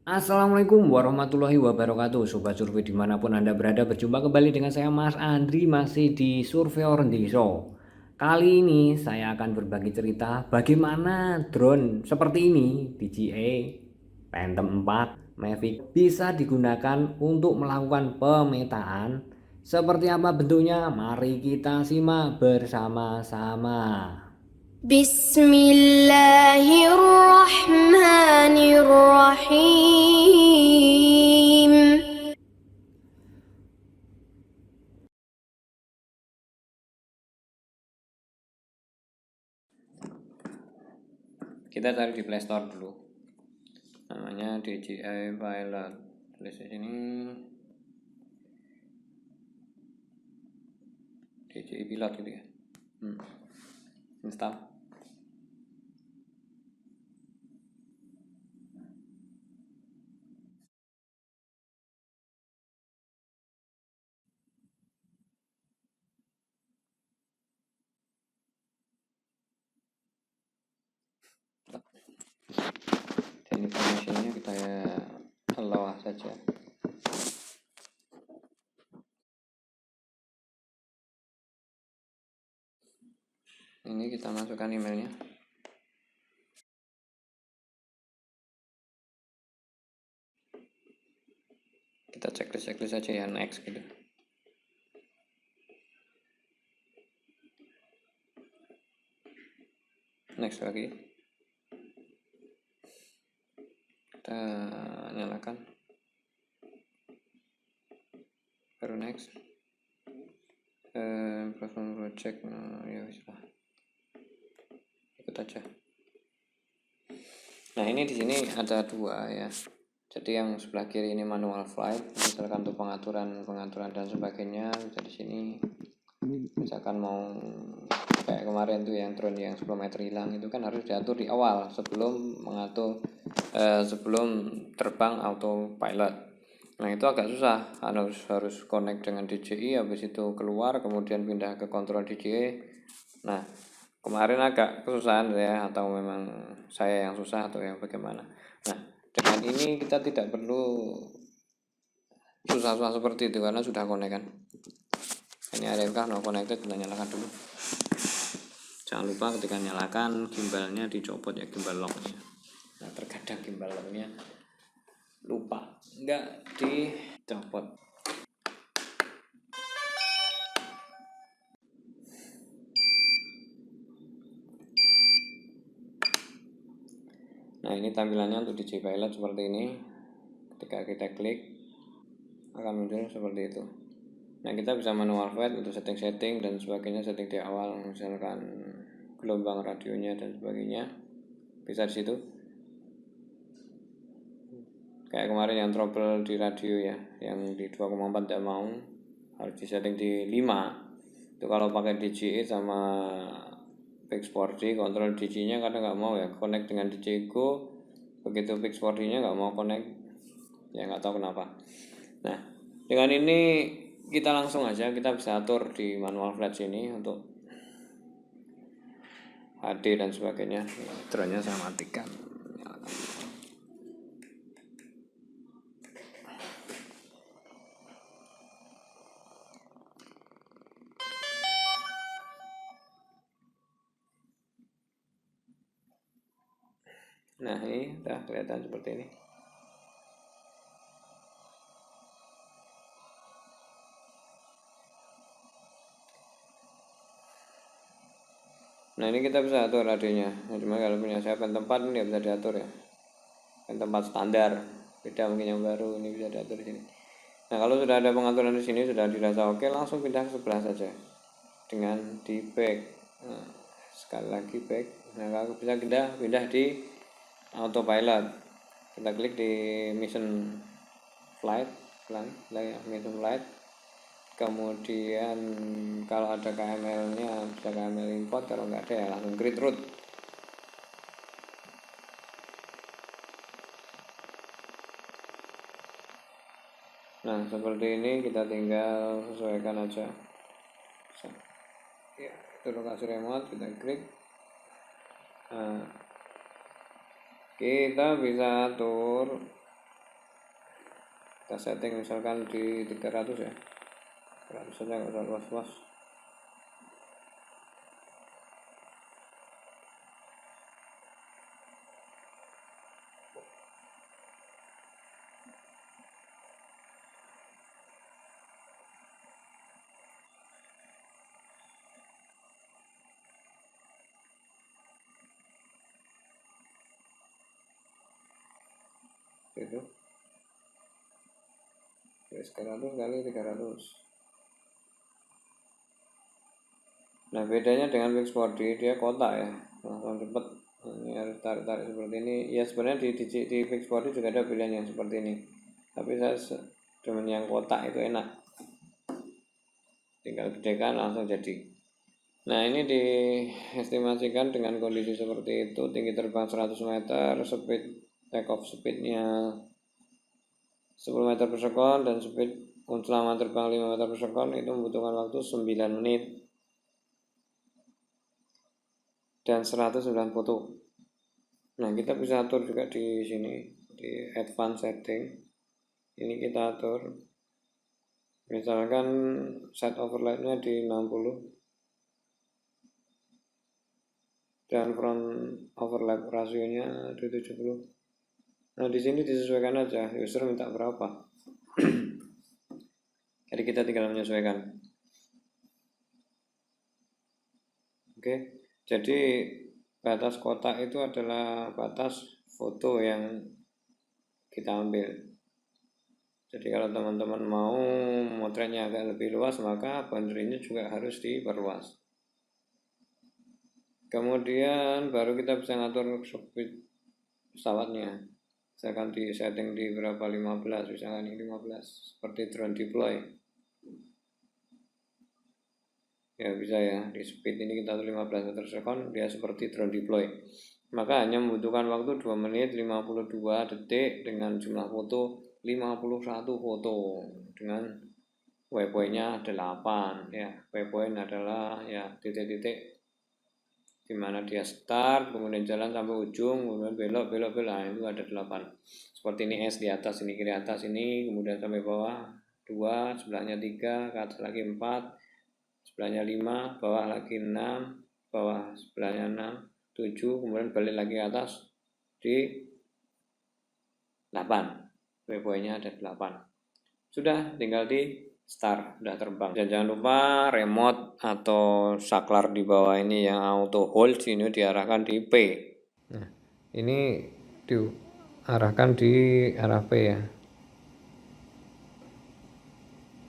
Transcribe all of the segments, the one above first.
Assalamualaikum warahmatullahi wabarakatuh. Sobat Survei dimanapun Anda berada, berjumpa kembali dengan saya Mas Andri, masih di Surveyor Deso. Kali ini saya akan berbagi cerita bagaimana drone seperti ini DJI Phantom 4 Mavic bisa digunakan untuk melakukan pemetaan. Seperti apa bentuknya? Mari kita simak bersama-sama. Bismillahirrahmanirrahim. Kita cari di Play Store dulu. Namanya DJI Pilot. Tulis di sini DJI Pilot gitu ya. Install. Dan informasinya kita allow saja. Ini kita masukkan emailnya. Kita checklist saja ya, next gitu. Next lagi. Kita nyalakan. Baru next. Platform project, ya wis lah. Ikut aja. Nah, ini di sini ada dua ya. Jadi yang sebelah kiri ini manual flight, misalkan untuk pengaturan dan sebagainya. Bisa di sini. Misalkan mau kayak kemarin tuh yang drone yang 10 meter hilang itu kan harus diatur di awal sebelum mengatur sebelum terbang autopilot. Nah, itu agak susah, harus connect dengan DJI, habis itu keluar kemudian pindah ke kontrol DJI. Nah, kemarin agak kesusahan ya, atau memang saya yang susah atau yang bagaimana. Nah, dengan ini kita tidak perlu susah-susah seperti itu karena sudah connect kan. Ini RMK no connected, kita nyalakan dulu. Jangan lupa ketika nyalakan gimbalnya dicopot ya, gimbal locknya. Nah, terkadang gimbal locknya lupa enggak dicopot. Nah, ini tampilannya untuk DJI Pilot seperti ini. Ketika kita klik akan muncul seperti itu. Nah, kita bisa manual flight untuk setting dan sebagainya, setting di awal, misalkan gelombang radionya dan sebagainya bisa di situ. Kayak kemarin yang trouble di radio ya, yang di 2,4 tidak mau, harus disetting di 5. Itu kalau pakai DJI sama Pix 4D, kontrol DJI nya kadang nggak mau ya connect dengan DJI Go, begitu Pix 4D nya nggak mau connect ya, nggak tahu kenapa. Nah, dengan ini kita langsung aja kita bisa atur di manual flight sini untuk HD dan sebagainya. Drone-nya saya matikan. Nah, ini udah kelihatan seperti ini. Nah, ini kita bisa atur radionya. Nah, cuma kalau punya saya Phantom 4 ini bisa diatur ya. Phantom 4 standar. Beda mungkin yang baru, ini bisa diatur di sini. Nah, kalau sudah ada pengaturan di sini, sudah dirasa oke, langsung pindah ke sebelah saja dengan di back. Nah, sekali lagi back. Nah, kalau bisa pindah di autopilot. Kita klik di mission flight, mission flight. Kemudian kalau ada KML nya bisa KML import, kalau nggak ada ya langsung grid route. Nah, seperti ini kita tinggal sesuaikan aja ya, itu lokasi remote kita klik. Nah, kita bisa atur kita setting misalkan di 300 ya, 300 saja, nggak usah luas-luas. Itu 300 kali 300. Nah bedanya dengan fixed body, dia kotak ya, langsung cepet. Ini harus tarik-tarik seperti ini ya. Sebenarnya di fixed body juga ada pilihan yang seperti ini, tapi saya demen yang kotak, itu enak, tinggal gedekan langsung jadi. Nah ini diestimasikan dengan kondisi seperti itu, tinggi terbang 100 meter, speed take off speednya 10 meter per sekon, dan speed selama terbang 5 meter per sekon itu membutuhkan waktu 9 menit dan 109 foto. Nah kita bisa atur juga di sini, di advance setting. Ini kita atur, misalkan set overlay-nya di 60 dan front overlap rasionya di 70. Nah di sini disesuaikan aja, user minta berapa. Jadi kita tinggal menyesuaikan. Oke, jadi batas kotak itu adalah batas foto yang kita ambil. Jadi kalau teman-teman mau motretnya agak lebih luas, maka boundary-nya juga harus diperluas. Kemudian baru kita bisa ngatur speed pesawatnya. Misalkan di setting di berapa, 15, misalkan ini 15, seperti drone deploy. Ya bisa ya, di speed ini kita atur 15 meter sekon, dia seperti drone deploy. Maka hanya membutuhkan waktu 2 menit 52 detik dengan jumlah foto 51 foto dengan waypoint-nya 8 ya. Waypoint adalah ya titik-titik dimana dia start, kemudian jalan sampai ujung, kemudian belok, nah itu ada 8. Seperti ini S di atas, ini kiri atas, ini kemudian sampai bawah 2, sebelahnya 3, ke atas lagi 4, sebelahnya 5, bawah lagi 6, bawah sebelahnya 6, 7, kemudian balik lagi ke atas di 8. Waypoint-nya ada 8. Sudah, tinggal di start, udah terbang. Dan jangan lupa remote atau saklar di bawah ini yang auto hold ini diarahkan di P. Nah, ini diarahkan di arah P ya.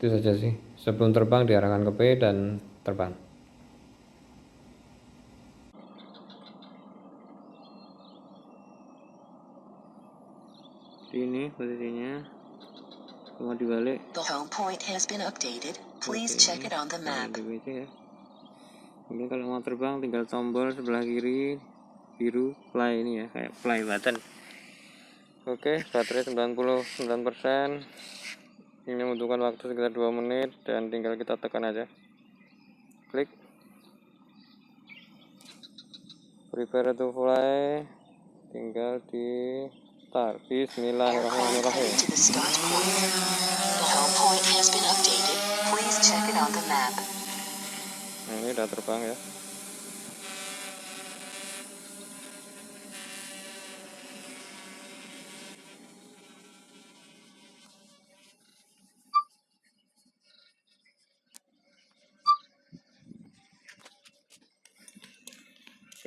Itu saja sih. Sebelum terbang diarahkan ke P dan terbang. Ini posisinya. Semua dibalik. The home point has been updated. Please check it on the map. Ya. Kemudian kalau mau terbang tinggal tombol sebelah kiri biru fly ini ya, kayak fly button. Oke, baterai 99%. Ini membutuhkan waktu sekitar 2 menit dan tinggal kita tekan aja. Klik. Prepare to fly. Tinggal di start. Bismillahirrahmanirrahim. To the start point. The home point has been updated. Please check it on the map. Nah, ini udah terbang ya.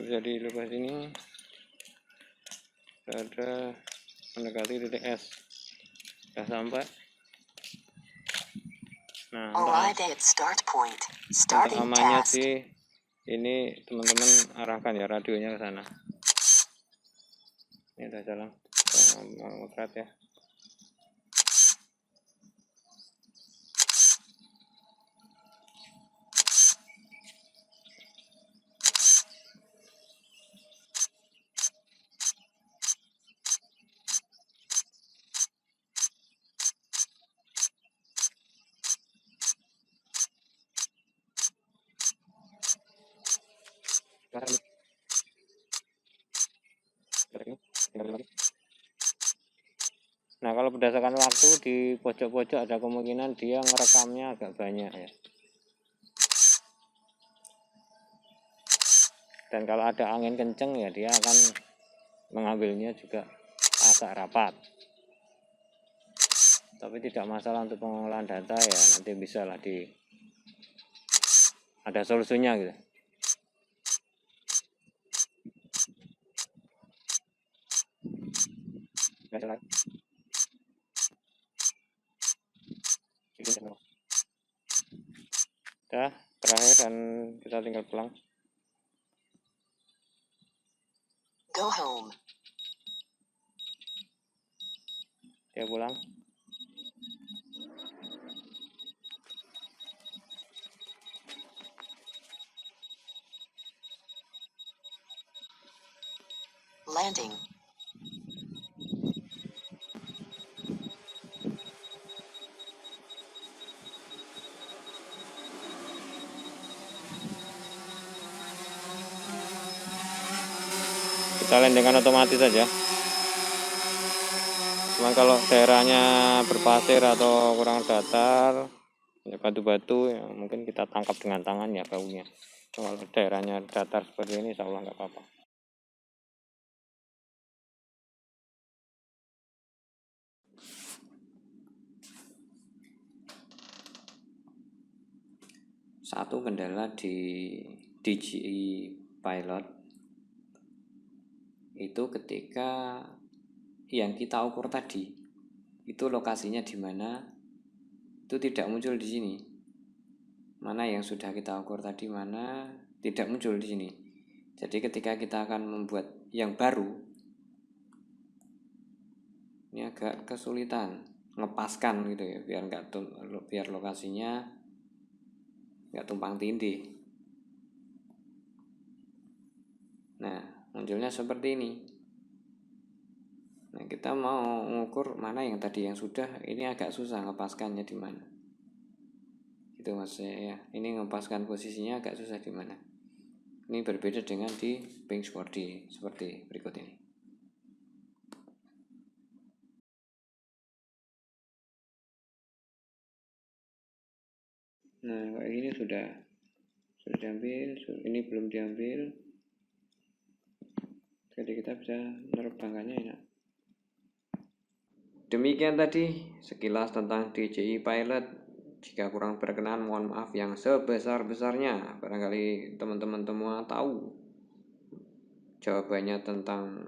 Jadi lupa sini ada mendekati titik S. Sudah sampai. Nah, Arrive at start point. untuk Starting amannya task. sih ini teman-teman arahkan ya radionya ke sana. Ini udah jalan, mau motret ya. Nah, kalau berdasarkan waktu di pojok-pojok ada kemungkinan dia ngerekamnya agak banyak ya. Dan kalau ada angin kenceng ya dia akan mengambilnya juga agak rapat. Tapi tidak masalah untuk pengolahan data ya, nanti bisa lah ada solusinya gitu. Dah, terakhir dan kita tinggal pulang. Go home. Dia pulang. Landing. Kita landingkan otomatis saja. Cuma kalau daerahnya berpasir atau kurang datar, ya batu-batu, ya mungkin kita tangkap dengan tangan ya baunya. Kalau daerahnya datar seperti ini, insya Allah nggak apa-apa. Satu kendala di DJI Pilot itu ketika yang kita ukur tadi itu lokasinya di mana itu tidak muncul di sini. Mana yang sudah kita ukur tadi mana tidak muncul di sini. Jadi ketika kita akan membuat yang baru, ini agak kesulitan ngepaskan gitu ya, biar lokasinya nggak tumpang tindih. Nah, munculnya seperti ini. Nah, kita mau mengukur mana yang tadi yang sudah, ini agak susah ngepaskannya di mana. Gitu maksudnya ya. Ini ngepaskan posisinya agak susah di mana. Ini berbeda dengan di Pink Sporty seperti berikut ini. Nah, kayak gini sudah diambil, ini belum diambil. Jadi kita bisa menerbangkannya enak. Demikian tadi sekilas tentang DJI Pilot. Jika kurang berkenan mohon maaf yang sebesar-besarnya. Barangkali teman-teman semua tahu jawabannya tentang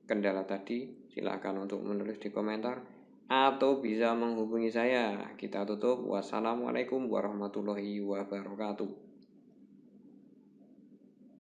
kendala tadi. Silakan untuk menulis di komentar atau bisa menghubungi saya. Kita tutup. Wassalamualaikum warahmatullahi wabarakatuh.